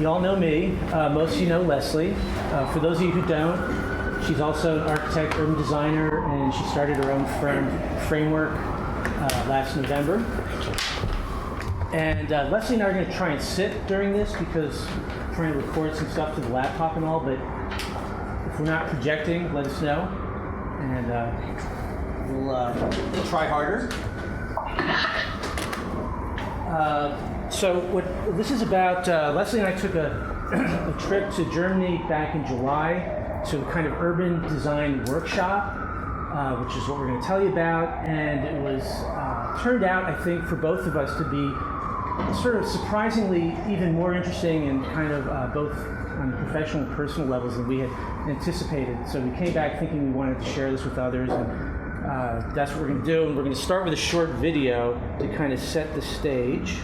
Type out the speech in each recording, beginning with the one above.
You all know me. Most of you know Leslie. For those of you who don't, she's also an architect, urban designer, and she started her own firm, Framework, last November. And Leslie and I are going to try and sit during this because we're trying to record some stuff to the laptop and all, but if we're not projecting, let us know, and we'll try harder. So what this is about, Leslie and I took a trip to Germany back in July to a kind of urban design workshop, which is what we're going to tell you about, and it was turned out, I think, for both of us to be sort of surprisingly even more interesting and kind of both on professional and personal levels than we had anticipated. So we came back thinking we wanted to share this with others, and that's what we're going to do. And we're going to start with a short video to kind of set the stage.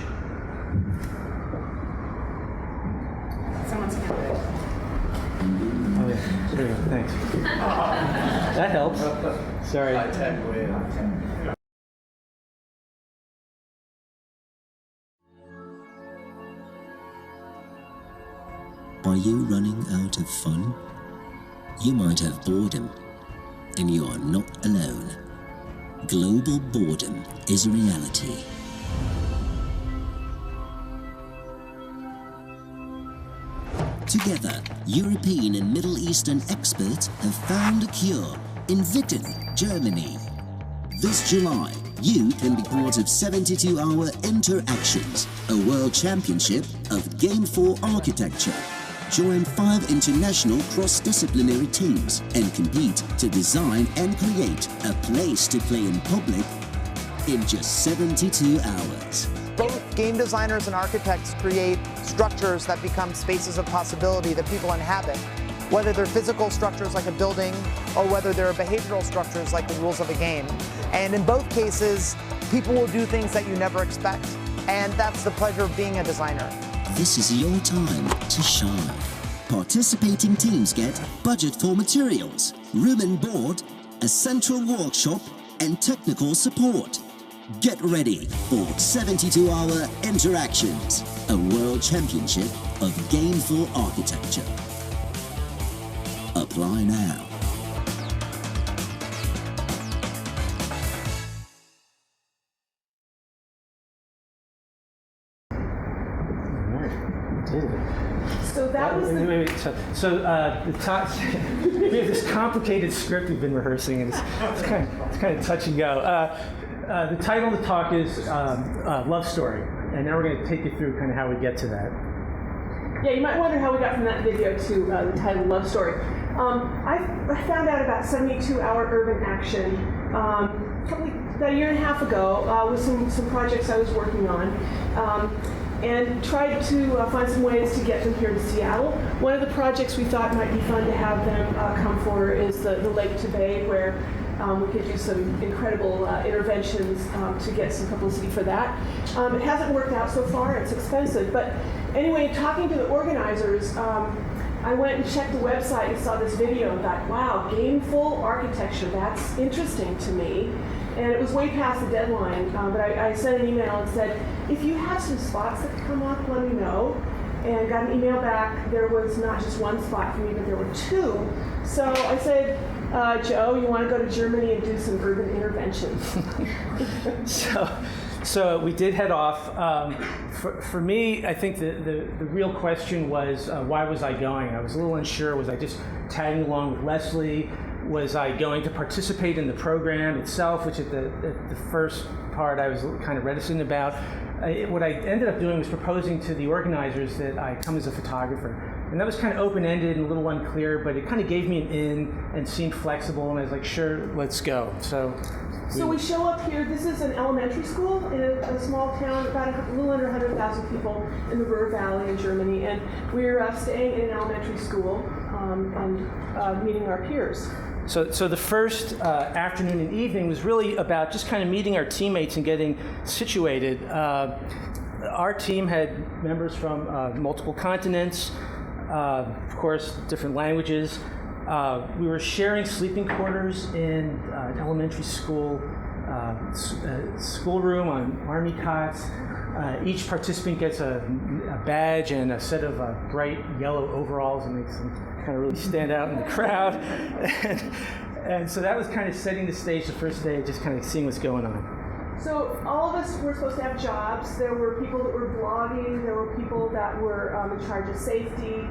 Someone's counted. Oh yeah, there you go, thanks. That helps. Sorry. High-tech way. Are you running out of fun? You might have boredom, and you are not alone. Global boredom is a reality. Together, European and Middle Eastern experts have found a cure in Witten, Germany. This July, you can be part of 72-hour Interactions, a world championship of Game 4 architecture. Join 5 international cross-disciplinary teams and compete to design and create a place to play in public in just 72 hours. Both game designers and architects create structures that become spaces of possibility that people inhabit, whether they're physical structures like a building or whether they're behavioral structures like the rules of a game. And in both cases, people will do things that you never expect, and that's the pleasure of being a designer. This is your time to shine. Participating teams get budget for materials, room and board, a central workshop, and technical support. Get ready for 72-hour Interactions, a world championship of Game 4 architecture. Apply now. So that was the... Wait. So the top, we have this complicated script we've been rehearsing, and it's kind of touch and go. The title of the talk is Love Story, and now we're going to take you through kind of how we get to that. Yeah, you might wonder how we got from that video to the title Love Story. I found out about 72-hour urban action probably about a year and a half ago with some projects I was working on. And tried to find some ways to get them here to Seattle. One of the projects we thought might be fun to have them come for is the Lake to Bay, where we could do some incredible interventions to get some publicity for that. It hasn't worked out so far, it's expensive. But anyway, talking to the organizers, I went and checked the website and saw this video and thought, wow, gameful architecture, that's interesting to me. And it was way past the deadline, but I sent an email and said, if you have some spots that come up, let me know. And got an email back. There was not just one spot for me, but there were 2. So I said, Joe, you want to go to Germany and do some urban interventions? So we did head off. For me, I think the real question was, why was I going? I was a little unsure. Was I just tagging along with Leslie? Was I going to participate in the program itself, which at the first part I was kind of reticent about. What I ended up doing was proposing to the organizers that I come as a photographer. And that was kind of open-ended and a little unclear, but it kind of gave me an in and seemed flexible, and I was like, sure, let's go. So we show up here. This is an elementary school in a small town, about a little under 100,000 people in the Ruhr Valley in Germany, and we're staying in an elementary school and meeting our peers. So the first afternoon and evening was really about just kind of meeting our teammates and getting situated. Our team had members from multiple continents, of course, different languages. We were sharing sleeping quarters in an elementary school schoolroom on army cots. Each participant gets a badge and a set of bright yellow overalls, and makes them kind of really stand out in the crowd. And so that was kind of setting the stage the first day, just kind of seeing what's going on. So all of us were supposed to have jobs. There were people that were blogging. There were people that were in charge of safety.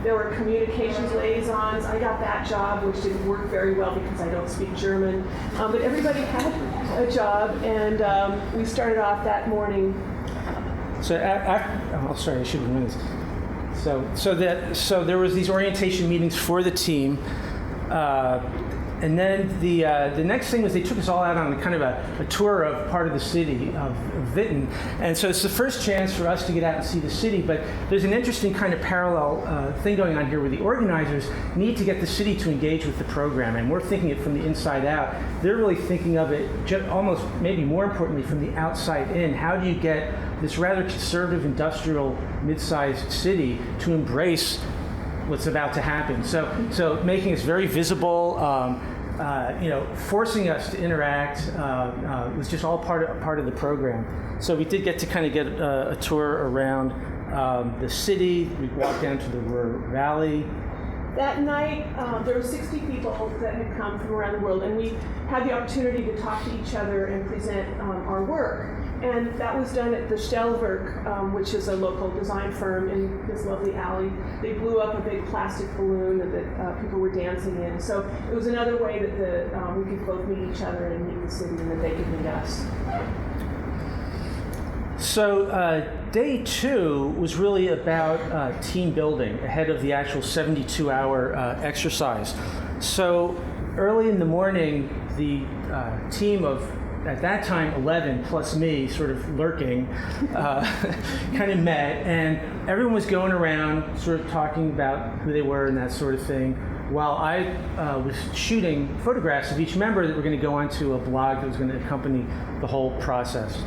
There were communications liaisons. I got that job, which didn't work very well because I don't speak German. But everybody had a job, and we started off that morning. So, sorry, I should have known this. So there was these orientation meetings for the team. And then the next thing was they took us all out on kind of a tour of part of the city of Witten. And so it's the first chance for us to get out and see the city, but there's an interesting kind of parallel thing going on here where the organizers need to get the city to engage with the program, and we're thinking it from the inside out. They're really thinking of it almost maybe more importantly from the outside in. How do you get this rather conservative industrial mid-sized city to embrace what's about to happen? So making us very visible, forcing us to interact was just all part of the program. So we did get to kind of get a tour around the city. We walked down to the Ruhr Valley. That night, there were 60 people that had come from around the world, and we had the opportunity to talk to each other and present our work. And that was done at the Stellwerk, which is a local design firm in this lovely alley. They blew up a big plastic balloon that people were dancing in. So it was another way that we could both meet each other and meet the city, and that they could meet us. So day 2 was really about team building ahead of the actual 72-hour exercise. So early in the morning, the team of, at that time, 11 plus me, sort of lurking, kind of met, and everyone was going around sort of talking about who they were and that sort of thing, while I was shooting photographs of each member that were going to go onto a blog that was going to accompany the whole process.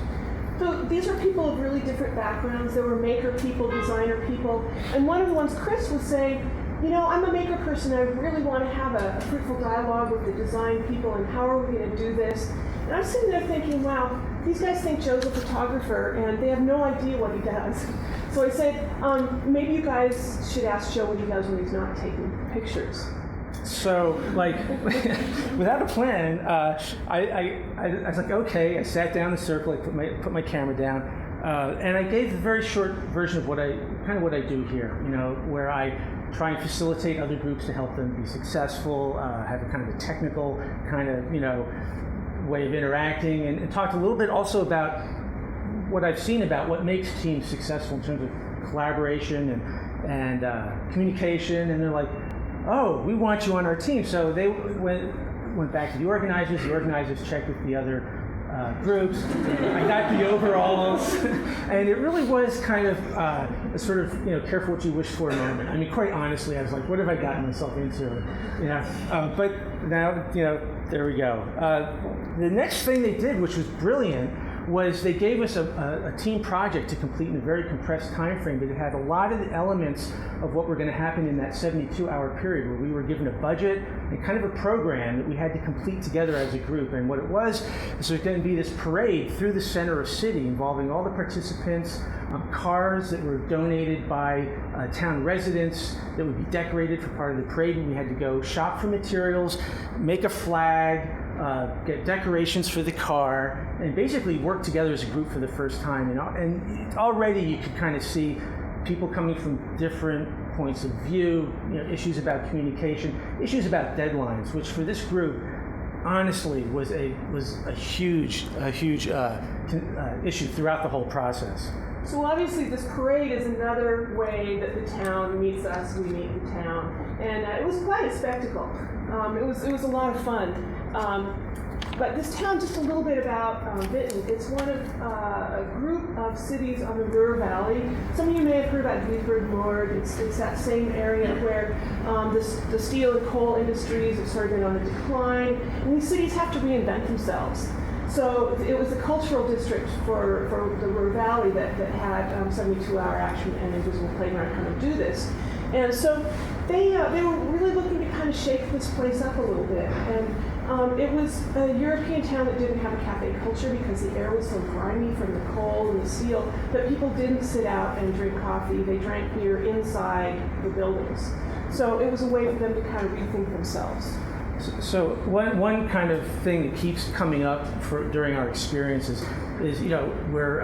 So these are people of really different backgrounds. There were maker people, designer people, and one of the ones, Chris, was saying, I'm a maker person. I really want to have a fruitful dialogue with the design people, and how are we going to do this? And I was sitting there thinking, wow, these guys think Joe's a photographer, and they have no idea what he does. So I said, maybe you guys should ask Joe what he does when he's not taking pictures. So, without a plan, I was like, okay. I sat down in a circle. I put my camera down, and I gave a very short version of what I do here. Where I try and facilitate other groups to help them be successful. Have a kind of a technical kind of way of interacting, and talked a little bit also about what I've seen about what makes teams successful in terms of collaboration and communication. And they're like, oh, we want you on our team. So they went back to the organizers. The organizers checked with the other groups. I got the overalls, and it really was kind of a sort of careful what you wish for moment. I mean, quite honestly, I was like, what have I gotten myself into? But now there we go. The next thing they did, which was brilliant, was they gave us a team project to complete in a very compressed time frame, but it had a lot of the elements of what were going to happen in that 72-hour period, where we were given a budget and kind of a program that we had to complete together as a group. And what it was there's going to be this parade through the center of city involving all the participants, cars that were donated by town residents that would be decorated for part of the parade, and we had to go shop for materials, make a flag, get decorations for the car, and basically work together as a group for the first time. And already you could kind of see people coming from different points of view, issues about communication, issues about deadlines, which for this group, honestly, was a huge issue throughout the whole process. So obviously this parade is another way that the town meets us, we meet the town. And it was quite a spectacle. It was a lot of fun. But this town, just a little bit about Witten. It's one of a group of cities on the Ruhr Valley. Some of you may have heard about Duisburg Nord. It's that same area where the steel and coal industries have sort of been on a decline. And these cities have to reinvent themselves. So it was the cultural district for the Ruhr Valley that had 72-hour action and Invisible Playground kind of do this. And so they were really looking to kind of shake this place up a little bit. And It was a European town that didn't have a cafe culture because the air was so grimy from the coal and the steel that people didn't sit out and drink coffee. They drank beer inside the buildings. So it was a way for them to kind of rethink themselves. So one kind of thing that keeps coming up during our experiences is we're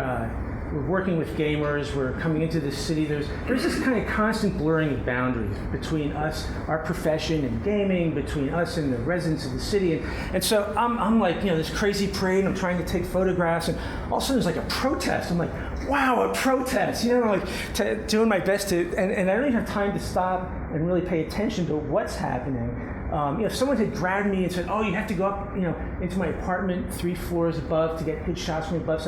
working with gamers, we're coming into this city, there's this kind of constant blurring of boundaries between us, our profession and gaming, between us and the residents of the city. And so I'm like, this crazy parade, I'm trying to take photographs, and all of a sudden there's like a protest. I'm like, wow, a protest, doing my best to, and I don't even have time to stop and really pay attention to what's happening. If someone had grabbed me and said, oh, you have to go up, into my apartment 3 floors above to get good shots from above.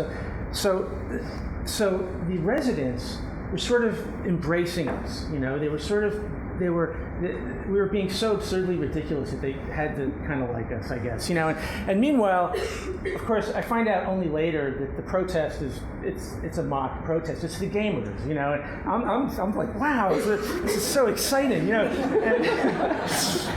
So the residents were sort of embracing us. We were being so absurdly ridiculous that they had to kind of like us, I guess. And meanwhile, of course, I find out only later that the protest it's a mock protest. It's the gamers, And I'm like, wow, this is so exciting,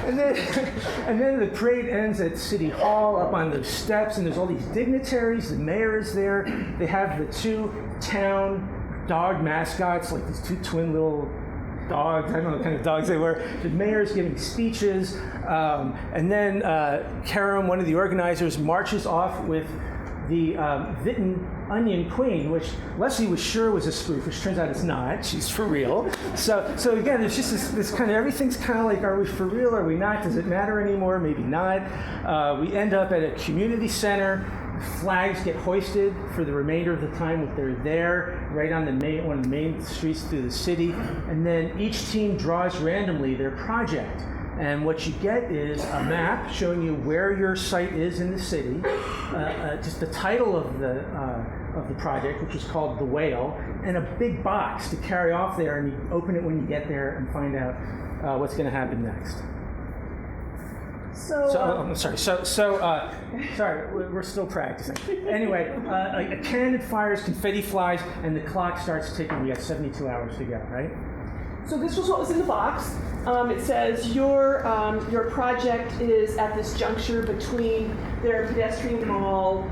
And then the parade ends at City Hall up on those steps, and there's all these dignitaries. The mayor is there. They have the 2 town dog mascots, like these 2 twin little dogs. I don't know what kind of dogs they were. The mayor's giving speeches, and then Karam, one of the organizers, marches off with the Witten Onion Queen, which Leslie was sure was a spoof, which turns out it's not. She's for real. So again, there's just this kind of, everything's kind of like, are we for real? Are we not? Does it matter anymore? Maybe not. We end up at a community center. Flags get hoisted for the remainder of the time that they're there, right on one of the main streets through the city. And then each team draws randomly their project. And what you get is a map showing you where your site is in the city, just the title of the project, which is called The Whale, and a big box to carry off there, and you open it when you get there and find out what's going to happen next. I'm sorry. Sorry, we're still practicing. Anyway, a cannon fires, confetti flies, and the clock starts ticking. We got 72 hours to go, right? So this was what was in the box. It says your project is at this juncture between their pedestrian mall,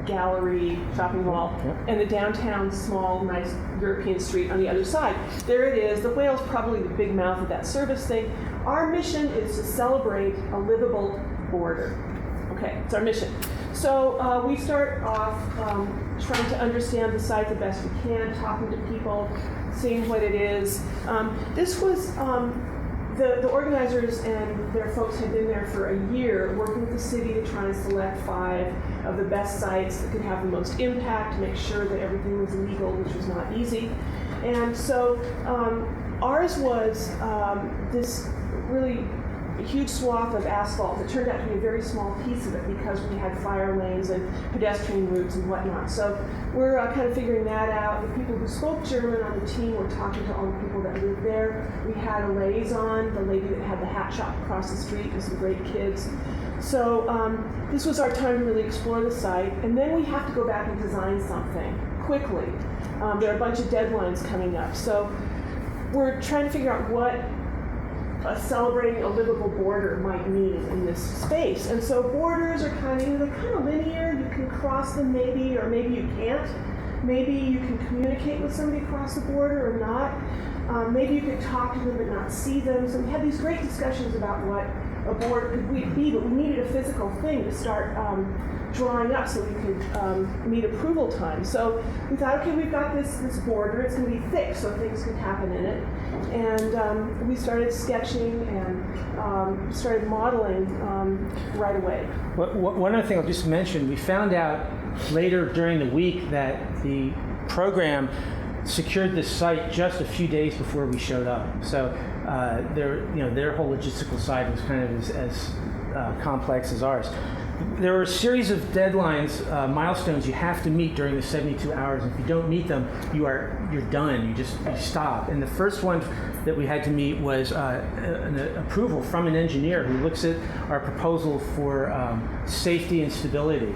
gallery, shopping mall, and the downtown small, nice European street on the other side. There it is. The Whale's probably the big mouth of that service thing. Our mission is to celebrate a livable border. Okay, it's our mission. So we start off trying to understand the site the best we can, talking to people, seeing what it is. This was the organizers and their folks had been there for a year working with the city to try and select 5 of the best sites that could have the most impact, make sure that everything was legal, which was not easy. And so ours was this really huge swath of asphalt that turned out to be a very small piece of it because we had fire lanes and pedestrian routes and whatnot. So we're kind of figuring that out. The people who spoke German on the team were talking to all the people that lived there. We had a liaison, the lady that had the hat shop across the street with some great kids. So this was our time to really explore the site. And then we have to go back and design something quickly. There are a bunch of deadlines coming up. So we're trying to figure out what celebrating a livable border might mean in this space. And so borders are they're kind of linear. You can cross them maybe, or maybe you can't. Maybe you can communicate with somebody across the border or not. Maybe you could talk to them but not see them. So we had these great discussions about what a border could be, but we needed a physical thing to start drawing up so we could meet approval time. So we thought, okay, we've got this border. It's going to be thick so things can happen in it. And we started sketching and started modeling right away. One other thing I'll just mention, we found out later during the week that the program secured this site just a few days before we showed up. So their whole logistical side was kind of as complex as ours. There were a series of deadlines, milestones you have to meet during the 72 hours. If you don't meet them, you're done. You stop. And the first one that we had to meet was an approval from an engineer who looks at our proposal for safety and stability.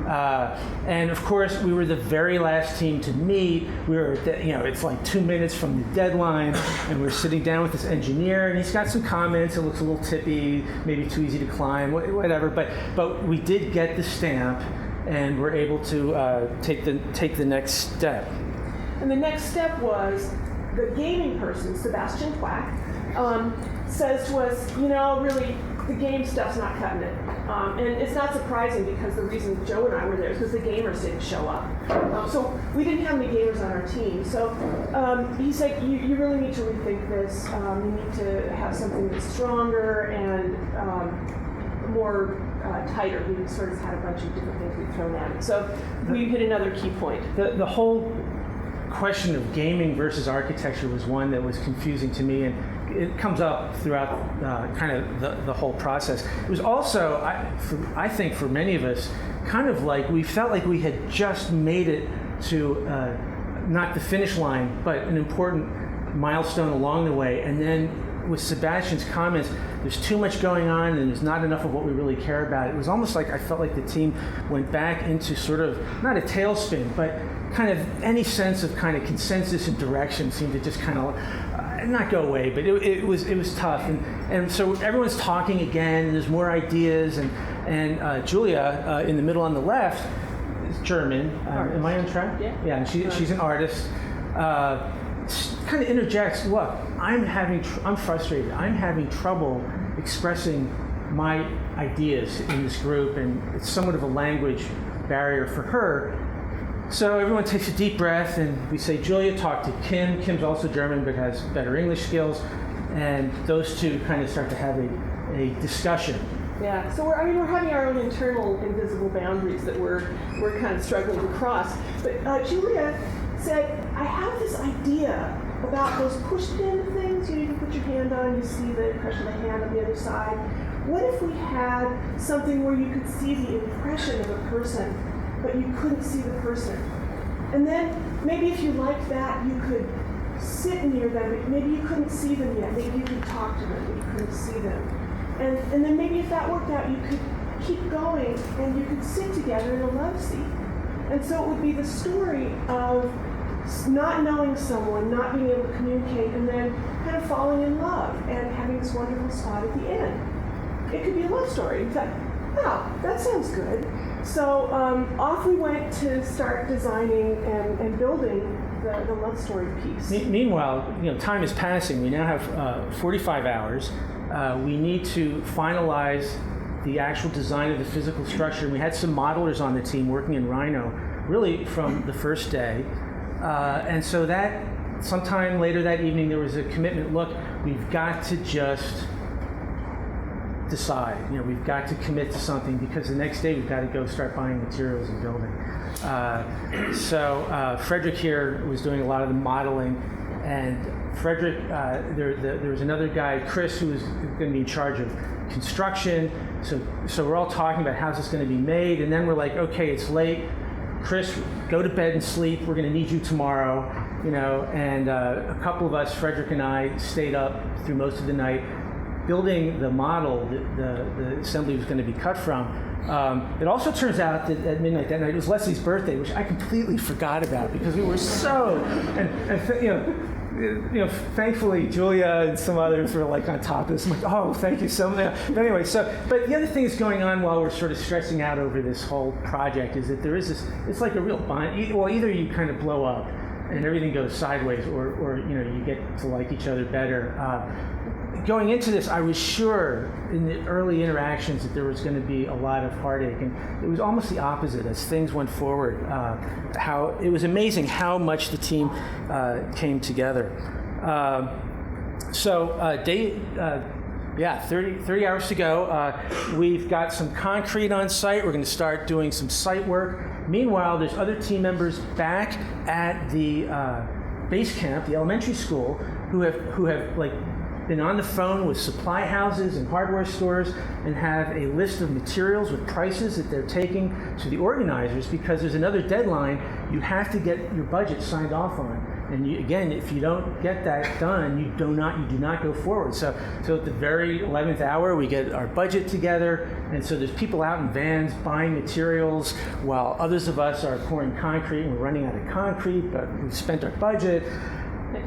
And of course, we were the very last team to meet. We were, it's like 2 minutes from the deadline, and we're sitting down with this engineer, and he's got some comments. It looks a little tippy, maybe too easy to climb, whatever. But we did get the stamp, and we're able to take the next step. And the next step was the gaming person, Sebastian Quack, says to us, really, the game stuff's not cutting it. And it's not surprising because the reason Joe and I were there is because the gamers didn't show up. So we didn't have any gamers on our team. So he said, you really need to rethink this. You need to have something that's stronger and more tighter. We sort of had a bunch of different things we'd thrown at it. So we hit another key point. The whole question of gaming versus architecture was one that was confusing to me, and it comes up throughout kind of the whole process. It was also, I think for many of us, kind of like we felt like we had just made it to not the finish line, but an important milestone along the way. And then with Sebastian's comments, there's too much going on and there's not enough of what we really care about. It was almost like I felt like the team went back into sort of, not a tailspin, but kind of any sense of kind of consensus and direction seemed to just kind of not go away, but it was tough, and so everyone's talking again, and there's more ideas, and Julia in the middle on the left is German. Am I on track? Yeah, and she's an artist. Kind of interjects, look, I'm frustrated. I'm having trouble expressing my ideas in this group, and it's somewhat of a language barrier for her. So everyone takes a deep breath, and we say, Julia, talk to Kim. Kim's also German, but has better English skills. And those two kind of start to have a discussion. Yeah, so we're having our own internal invisible boundaries that we're kind of struggling to cross. But Julia said, I have this idea about those push pin things. You can put your hand on, you see the impression of the hand on the other side. What if we had something where you could see the impression of a person, but you couldn't see the person? And then maybe if you liked that, you could sit near them. Maybe you couldn't see them yet. Maybe you could talk to them, but you couldn't see them. And then maybe if that worked out, you could keep going and you could sit together in a love seat. And so it would be the story of not knowing someone, not being able to communicate, and then kind of falling in love and having this wonderful spot at the end. It could be a love story. In fact, wow, that sounds good. So off we went to start designing and building the love story piece. Meanwhile, time is passing. We now have 45 hours. We need to finalize the actual design of the physical structure. We had some modelers on the team working in Rhino, really from the first day. And so that sometime later that evening, there was a commitment. Look, we've got to just decide. We've got to commit to something because the next day we've got to go start buying materials and building. So Frederick here was doing a lot of the modeling, and Frederick, there was another guy, Chris, who was going to be in charge of construction. So we're all talking about how's this going to be made, and then we're like, okay, it's late. Chris, go to bed and sleep. We're going to need you tomorrow, And a couple of us, Frederick and I, stayed up through most of the night building the model that the assembly was going to be cut from. It also turns out that at midnight that night, it was Leslie's birthday, which I completely forgot about because we were so, thankfully Julia and some others were like on top of this. I'm like, oh, thank you so much. But anyway, but the other thing that's going on while we're sort of stressing out over this whole project is that there is this, it's like a real bond. Well, either you kind of blow up and everything goes sideways, or you get to like each other better. Going into this, I was sure in the early interactions that there was going to be a lot of heartache, and it was almost the opposite as things went forward. How it was amazing how much the team came together. 30 hours to go. We've got some concrete on site. We're going to start doing some site work. Meanwhile, there's other team members back at the base camp, the elementary school, who have been on the phone with supply houses and hardware stores and have a list of materials with prices that they're taking to the organizers because there's another deadline you have to get your budget signed off on. And again, if you don't get that done, you do not go forward. So at the very 11th hour, we get our budget together, and so there's people out in vans buying materials while others of us are pouring concrete, and we're running out of concrete, but we've spent our budget.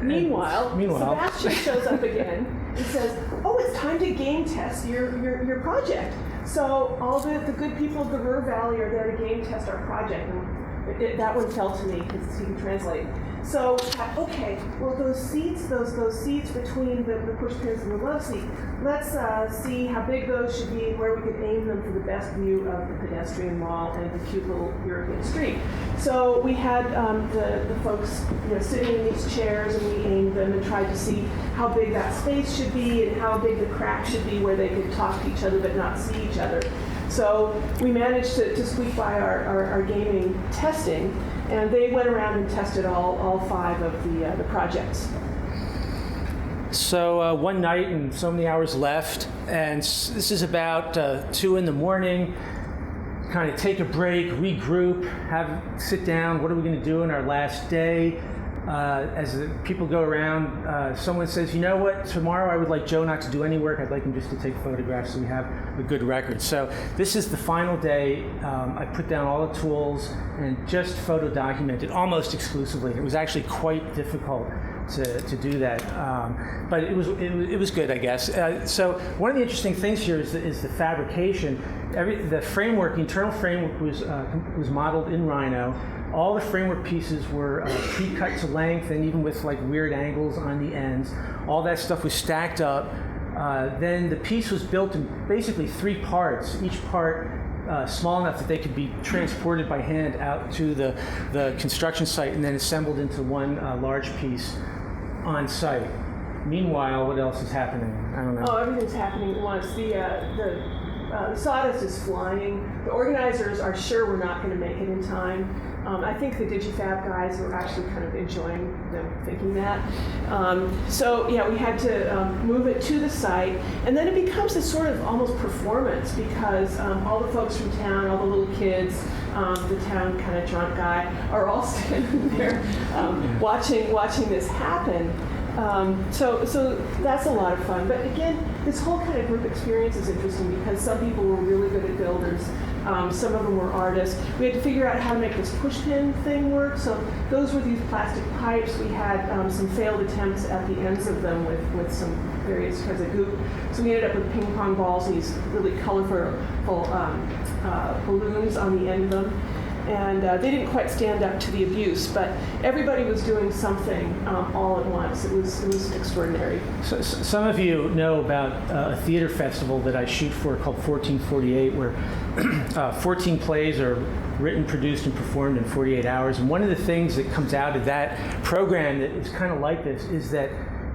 Meanwhile, Sebastian shows up again and says, "Oh, it's time to game test your project." So all the good people of the Ruhr Valley are there to game test our project. And that one fell to me because he can translate. So, okay, well, those seats between the push pins and the love seat, let's see how big those should be and where we could aim them for the best view of the pedestrian wall and the cute little European street. So we had the folks sitting in these chairs, and we aimed them and tried to see how big that space should be and how big the crack should be where they could talk to each other but not see each other. So we managed to squeak by our gaming testing, and they went around and tested all 5 of the projects. So one night and so many hours left, and this is about 2 in the morning. Kind of take a break, regroup, sit down. What are we going to do in our last day? As the people go around, someone says, "You know what? Tomorrow I would like Joe not to do any work. I'd like him just to take photographs so we have a good record." So this is the final day. I put down all the tools and just photo documented almost exclusively. It was actually quite difficult to do that, but it was good, I guess. So one of the interesting things here is the fabrication. The framework, internal framework, was modeled in Rhino. All the framework pieces were pre-cut to length, and even with like weird angles on the ends. All that stuff was stacked up. Then the piece was built in basically 3 parts, each part small enough that they could be transported by hand out to the construction site and then assembled into one large piece on site. Meanwhile, what else is happening? I don't know. Oh, everything's happening at once. The sawdust is flying. The organizers are sure we're not going to make it in time. I think the DigiFab guys were actually kind of enjoying them thinking that. So yeah, we had to move it to the site, and then it becomes this sort of almost performance because all the folks from town, all the little kids, the town kind of drunk guy, are all standing there watching this happen. So that's a lot of fun. But again, this whole kind of group experience is interesting because some people were really good at builders. Some of them were artists. We had to figure out how to make this pushpin thing work. So those were these plastic pipes. We had some failed attempts at the ends of them with some various kinds of goop. So we ended up with ping pong balls, these really colorful balloons on the end of them. And they didn't quite stand up to the abuse, but everybody was doing something all at once. It was extraordinary. So, some of you know about a theater festival that I shoot for called 1448, where 14 plays are written, produced, and performed in 48 hours. And one of the things that comes out of that program that is kind of like this is that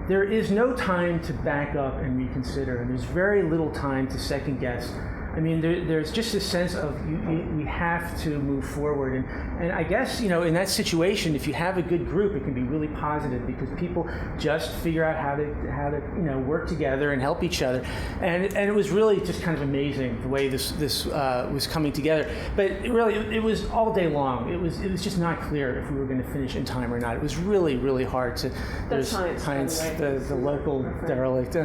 there is no time to back up and reconsider, and there's very little time to second guess. I mean, there's just this sense of we have to move forward, and I guess in that situation, if you have a good group, it can be really positive because people just figure out how to work together and help each other, and it was really just kind of amazing the way this was coming together. But it was all day long. It was just not clear if we were going to finish in time or not. It was really hard to. That's Heinz, the local derelict.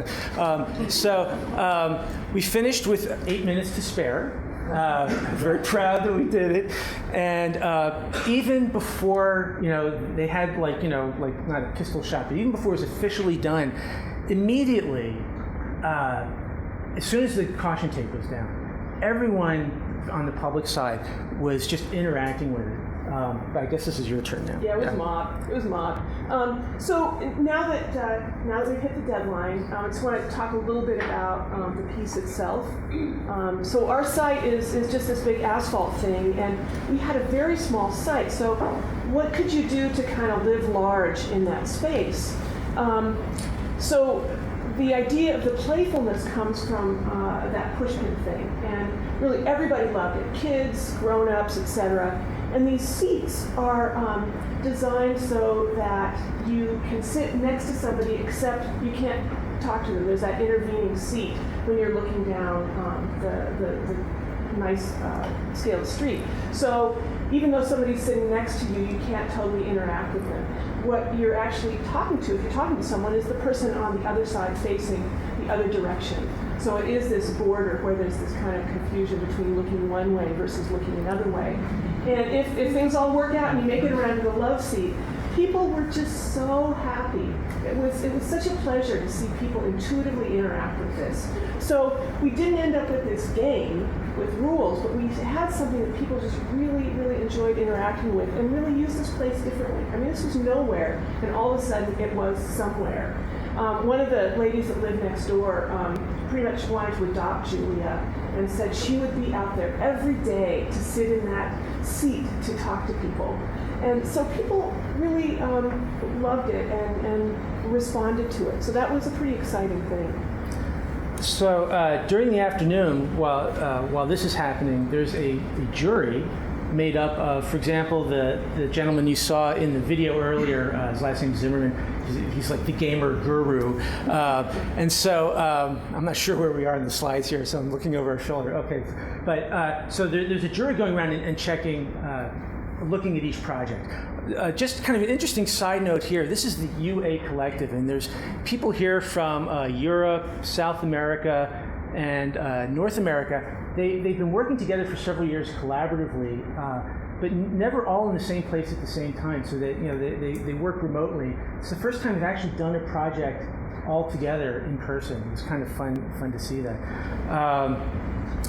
So we finished with 8 minutes to spare. Very proud that we did it, and even before they had like not a pistol shot, but even before it was officially done, immediately as soon as the caution tape was down, everyone on the public side was just interacting with it. But I guess this is your turn now. Yeah, it was mob. It was mob. So now that we've hit the deadline, I just want to talk a little bit about the piece itself. So our site is just this big asphalt thing, and we had a very small site. So what could you do to kind of live large in that space? So the idea of the playfulness comes from that pushpin thing, and really everybody loved it. Kids, grown-ups, etc. And these seats are designed so that you can sit next to somebody except you can't talk to them. There's that intervening seat when you're looking down the nice scaled street. So even though somebody's sitting next to you, you can't totally interact with them. What you're actually talking to, if you're talking to someone, is the person on the other side facing the other direction. So it is this border where there's this kind of confusion between looking one way versus looking another way. And if things all work out and you make it around to the love seat, people were just so happy. It was such a pleasure to see people intuitively interact with this. So we didn't end up with this game with rules, but we had something that people just really, really enjoyed interacting with and really used this place differently. I mean, this was nowhere, and all of a sudden it was somewhere. One of the ladies that lived next door pretty much wanted to adopt Julia and said she would be out there every day to sit in that seat to talk to people. And so people really loved it and responded to it. So that was a pretty exciting thing. So during the afternoon, while this is happening, there's a jury made up of, for example, the gentleman you saw in the video earlier, his last name's Zimmerman. He's like the gamer guru. And so I'm not sure where we are in the slides here, so I'm looking over our shoulder. Okay. But so there's a jury going around and checking, looking at each project. Just kind of an interesting side note here. This is the UA Collective, and there's people here from Europe, South America, and North America. They've been working together for several years collaboratively, but never all in the same place at the same time. So that they work remotely. It's the first time they've actually done a project all together in person. It was kind of fun to see that.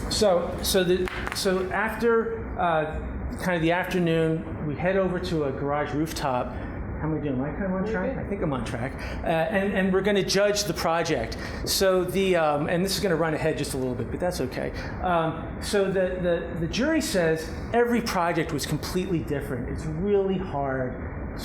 So after kind of the afternoon, we head over to a garage rooftop. How am I doing? Am I kind of on track? I think I'm on track. And we're going to judge the project. So and this is going to run ahead just a little bit, but that's okay. So the jury says every project was completely different. It's really hard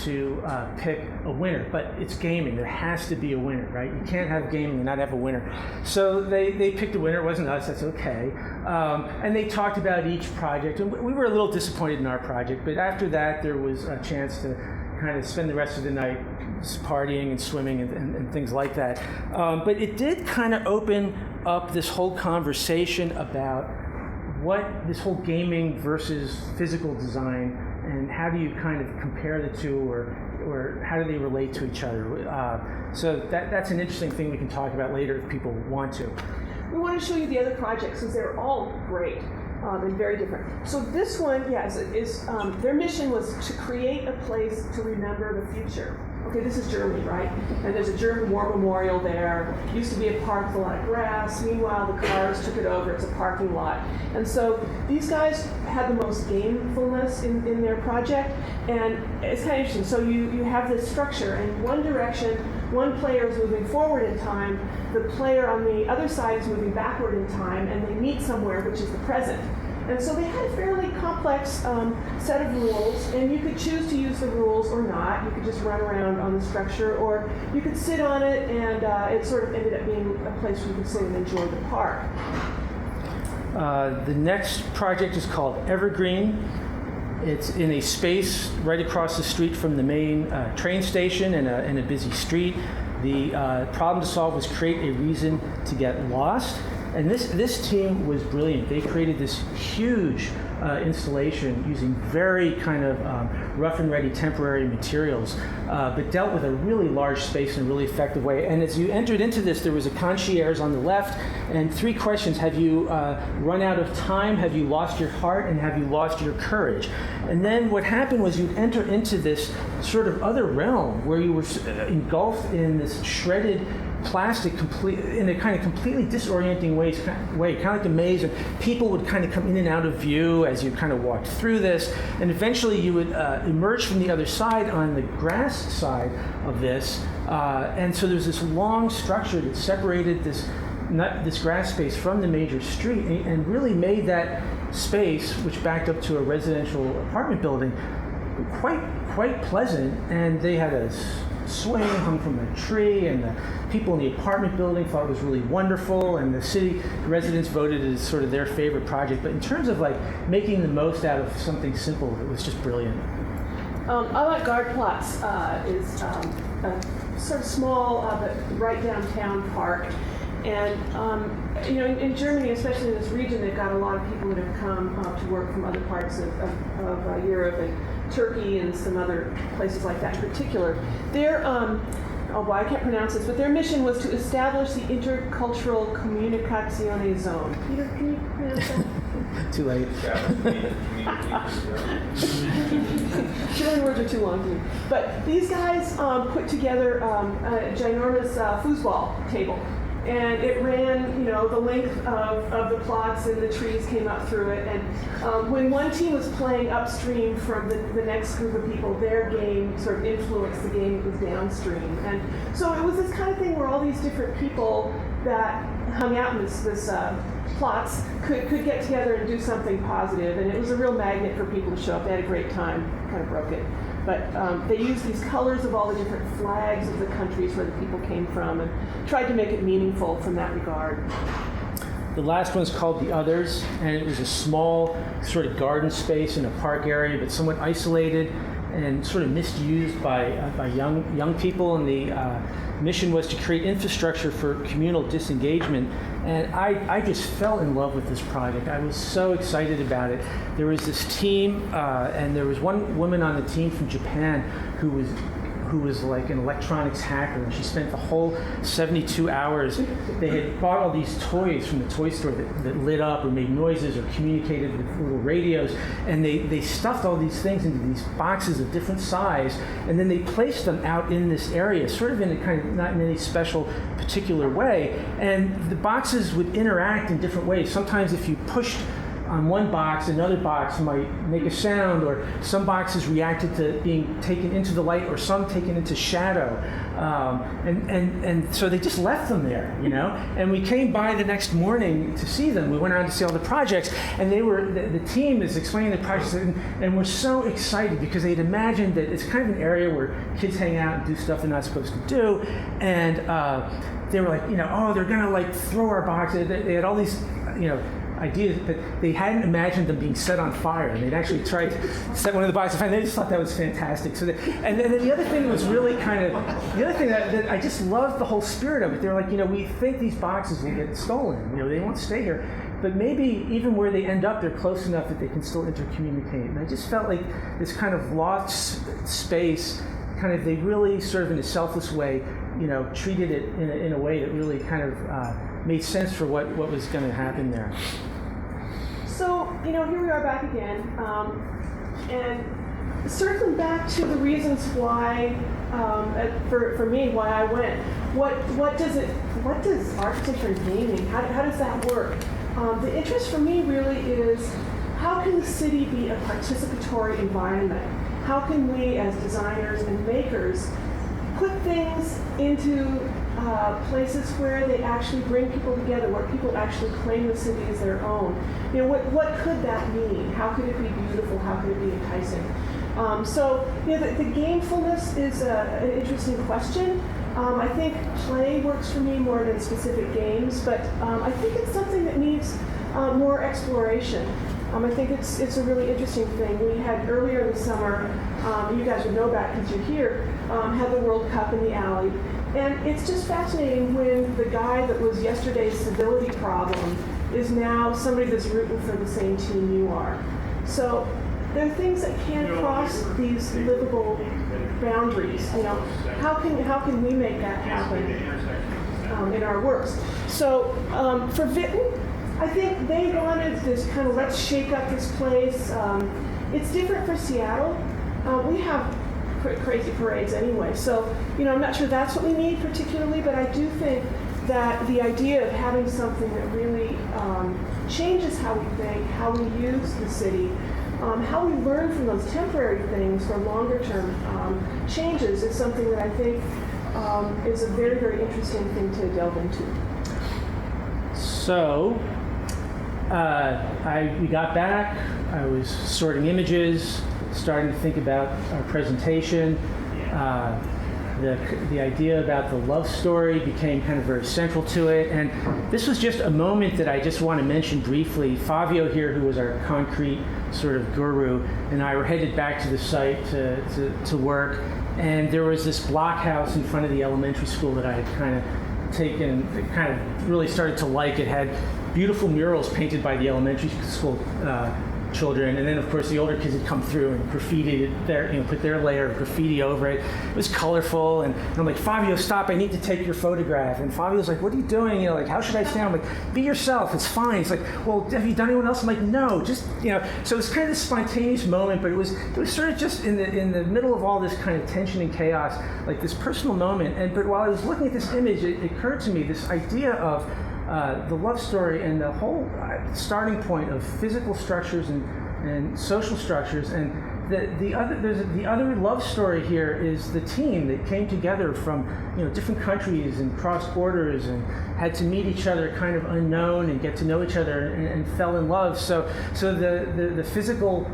to pick a winner, but it's gaming. There has to be a winner, right? You can't have gaming and not have a winner. So they picked a winner. It wasn't us. That's okay. And they talked about each project. And we were a little disappointed in our project, but after that, there was a chance to kind of spend the rest of the night partying and swimming and things like that. But it did kind of open up this whole conversation about what this whole gaming versus physical design, and how do you kind of compare the two, or how do they relate to each other? So that's an interesting thing we can talk about later if people want to. We want to show you the other projects because they're all great. And very different. So this one, yes, their mission was to create a place to remember the future. Okay, this is Germany, right? And there's a German war memorial there. It used to be a park with a lot of grass. Meanwhile, the cars took it over. It's a parking lot. And so these guys had the most gamefulness in their project. And it's kind of interesting. So you have this structure. In one direction, one player is moving forward in time. The player on the other side is moving backward in time. And they meet somewhere, which is the present. And so they had a fairly complex set of rules, and you could choose to use the rules or not. You could just run around on the structure, or you could sit on it, and it sort of ended up being a place where you could sit and enjoy the park. The next project is called Evergreen. It's in a space right across the street from the main train station in a busy street. The problem to solve was create a reason to get lost. And this team was brilliant. They created this huge installation using very kind of rough and ready temporary materials, but dealt with a really large space in a really effective way. And as you entered into this, there was a concierge on the left, and 3 questions. Have you run out of time? Have you lost your heart? And have you lost your courage? And then what happened was you'd enter into this sort of other realm where you were engulfed in this shredded plastic in a kind of completely disorienting way, kind of like a maze, and people would kind of come in and out of view as you kind of walked through this, and eventually you would emerge from the other side on the grass side of this, and so there's this long structure that separated this grass space from the major street, and really made that space, which backed up to a residential apartment building, quite pleasant. And they had a swing hung from a tree, and the people in the apartment building thought it was really wonderful, and the city residents voted it as sort of their favorite project. But in terms of like making the most out of something simple, it was just brilliant. Avant-Garde-Platz is a sort of small but right downtown park. And in Germany, especially in this region, they've got a lot of people that have come to work from other parts of Europe and Turkey and some other places like that in particular. Their I can't pronounce this, but their mission was to establish the Intercultural Communicazione Zone. Peter, can you pronounce that? Too late. Too many words are too long to me. But these guys put together a ginormous foosball table. And it ran, the length of the plots, and the trees came up through it. And when one team was playing upstream from the next group of people, their game sort of influenced the game that was downstream. And so it was this kind of thing where all these different people that hung out in this plots could get together and do something positive. And it was a real magnet for people to show up. They had a great time. Kind of broke it. But they used these colors of all the different flags of the countries where the people came from and tried to make it meaningful from that regard. The last one's called The Others, and it was a small sort of garden space in a park area, but somewhat isolated and sort of misused by young people. And the mission was to create infrastructure for communal disengagement. And I just fell in love with this project. I was so excited about it. There was this team, and there was one woman on the team from Japan who was like an electronics hacker, and she spent the whole 72 hours. They had bought all these toys from the toy store that lit up or made noises or communicated with little radios, and they stuffed all these things into these boxes of different size, and then they placed them out in this area, sort of in a kind of, not in any special particular way, and the boxes would interact in different ways. Sometimes if you pushed on one box, another box might make a sound, or some boxes reacted to being taken into the light, or some taken into shadow. And so they just left them there, And we came by the next morning to see them. We went around to see all the projects, and the team is explaining the projects, and we're so excited because they'd imagined that it's kind of an area where kids hang out and do stuff they're not supposed to do. And they were like, they're gonna like throw our boxes. They had all these, ideas, but they hadn't imagined them being set on fire, and they'd actually tried to set one of the boxes on fire. They just thought that was fantastic. So, and then the other thing was really the other thing that I just loved the whole spirit of it. They're like, we think these boxes will get stolen. They won't stay here, but maybe even where they end up, they're close enough that they can still intercommunicate. And I just felt like this kind of lost space. They really sort of in a selfless way, treated it in a way that really kind of made sense for what was going to happen there. So, here we are back again, and circling back to the reasons why, for me, why I went. What does architecture and gaming? How does that work? The interest for me really is, how can the city be a participatory environment? How can we, as designers and makers, put things into places where they actually bring people together, where people actually claim the city as their own? What could that mean? How could it be beautiful? How could it be enticing? The gamefulness is an interesting question. I think play works for me more than specific games, but I think it's something that needs more exploration. I think it's a really interesting thing. We had earlier in the summer, you guys would know about because you're here, had the World Cup in the alley. And it's just fascinating when the guy that was yesterday's civility problem is now somebody that's rooting for the same team you are. So there are things that can't cross these livable boundaries. How can we make that happen in our works? So for Witten, I think they wanted this kind of, let's shake up this place. It's different for Seattle. We have crazy parades anyway, so I'm not sure that's what we need particularly, but I do think that the idea of having something that really changes how we think, how we use the city, how we learn from those temporary things for longer term changes is something that I think is a very, very interesting thing to delve into. So we got back, I was sorting images, starting to think about our presentation. The idea about the love story became kind of very central to it, and this was just a moment that I just want to mention briefly. Fabio here, who was our concrete sort of guru, and I were headed back to the site to work, and there was this block house in front of the elementary school that I had kind of taken, kind of really started to like. It had beautiful murals painted by the elementary school children, and then of course the older kids had come through and graffitied it there, put their layer of graffiti over it. It was colorful, and I'm like, Fabio, stop! I need to take your photograph. And Fabio's like, what are you doing? Like, how should I stand? I'm like, be yourself. It's fine. It's like, well, have you done anyone else? I'm like, no, just So it's kind of this spontaneous moment, but it was sort of just in the middle of all this kind of tension and chaos, like this personal moment. But while I was looking at this image, it occurred to me this idea of the love story and the whole starting point of physical structures and social structures, and the other love story here is the team that came together from different countries and crossed borders and had to meet each other kind of unknown and get to know each other and fell in love. So the physical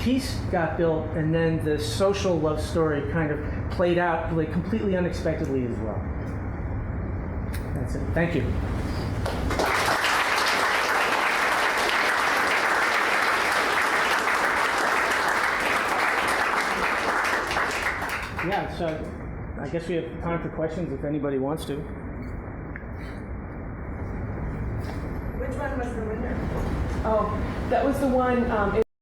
piece got built, and then the social love story kind of played out like completely unexpectedly as well. That's it. Thank you. Yeah, so I guess we have time for questions if anybody wants to. Which one was the winner? Oh, that was the one.